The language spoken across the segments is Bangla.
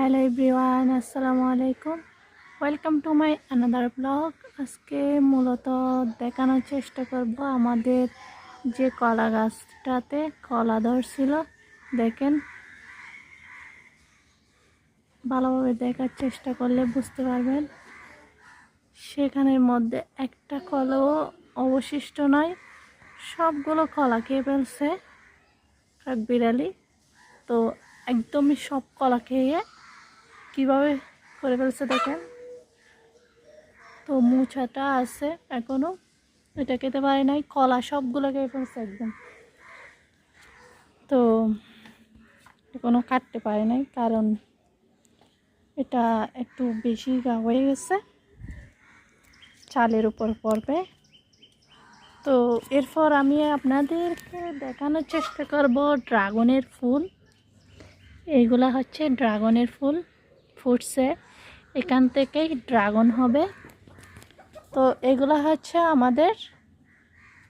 হ্যালো এভরিওয়ান, আসসালামু আলাইকুম। Welcome to my another blog. আজকে মূলত দেখানোর চেষ্টা করব আমাদের যে কলা গাছটাতে কলা ধরছিল। দেখেন, ভালোভাবে দেখার চেষ্টা করলে বুঝতে পারবেন। সেখানের মধ্যে একটা কলাও অবশিষ্ট নয়, সবগুলো কলা খেয়ে ফেলছে কাঠবিড়ালি। তো একদমই সব কলা খেয়ে কীভাবে করে ফেলছে দেখেন। তো মুছাটা আছে এখনো, এটা খেতে পারে নাই, কলা সবগুলো খেয়ে ফেলছে একদম। তো এখনো কাটতে পারে নাই, কারণ এটা একটু বেশি গা হয়ে গেছে, চালের উপর পড়বে। তো এরপর আমি আপনাদেরকে দেখানোর চেষ্টা করব ড্রাগনের ফুল। এইগুলা হচ্ছে ড্রাগনের ফুল, ফুটছে, এখান থেকেই ড্রাগন হবে। তো এগুলা হচ্ছে আমাদের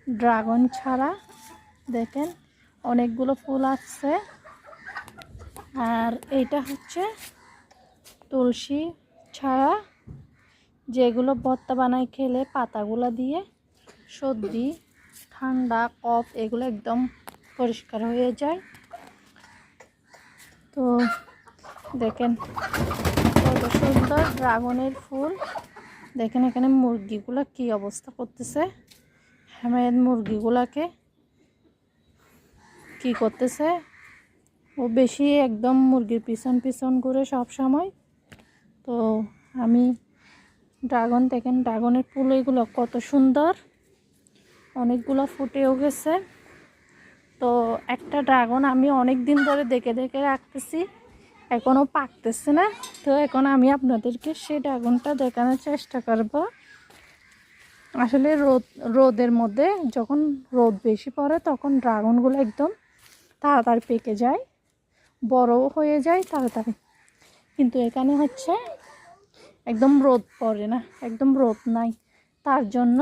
ড্রাগন ছাড়া, দেখেন অনেকগুলো ফুল আসছে। আর এইটা হচ্ছে তুলসী ছাড়া, যেগুলো ভর্তা বানাই খেলে পাতাগুলো দিয়ে সর্দি, ঠান্ডা, কফ এগুলো একদম পরিষ্কার হয়ে যায়। তো দেখেন কত সুন্দর ড্রাগনের ফুল। দেখেন এখানে মুরগিগুলো কি অবস্থা করতেছে, হ্যামের মুরগিগুলাকে কি করতেছে। ও বেশি একদম মুরগির পিছন পিছন করে সব সময়। তো আমি ড্রাগন, দেখেন ড্রাগনের ফুল এগুলো কত সুন্দর, অনেকগুলো ফুটেও গেছে। তো একটা ড্রাগন আমি অনেক দিন ধরে দেখে দেখে রাখতেছি, এখনও পাকতেছে না। তো এখন আমি আপনাদেরকে সেই ড্রাগনটা দেখানোর চেষ্টা করব। আসলে রোদের মধ্যে যখন রোদ বেশি পড়ে তখন ড্রাগনগুলো একদম তাড়াতাড়ি পেকে যায়, বড়ও হয়ে যায় তাড়াতাড়ি। কিন্তু এখানে হচ্ছে একদম রোদ পড়ে না, একদম রোদ নাই, তার জন্য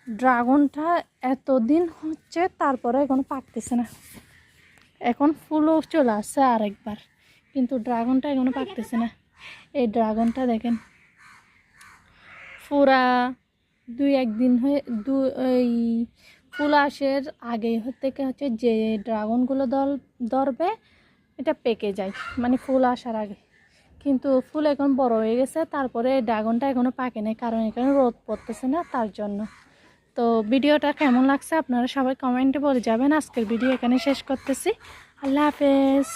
ড্রাগনটা এতদিন হচ্ছে তারপরে এখন পাকতেছে না। এখন ফুলও চলে আসছে আরেকবার, কিন্তু ড্রাগনটা এখনো পাকতেছে না। এই ড্রাগনটা দেখেন পুরা দুই একদিন হয়ে এই ফুল আসার আগে থেকে হচ্ছে যে ড্রাগনগুলো ধরবে এটা পেকে যায়, মানে ফুল আসার আগে। কিন্তু ফুল এখন বড় হয়ে গেছে, তারপরে ড্রাগনটা এখনও পাকে নাই, কারণ এখানে রোদ পড়তেছে না তার জন্য। তো ভিডিওটা কেমন লাগছে আপনারা সবাই কমেন্টে বলে যাবেন। আজকের ভিডিও এখানে শেষ করতেছি। আল্লাহ হাফেজ।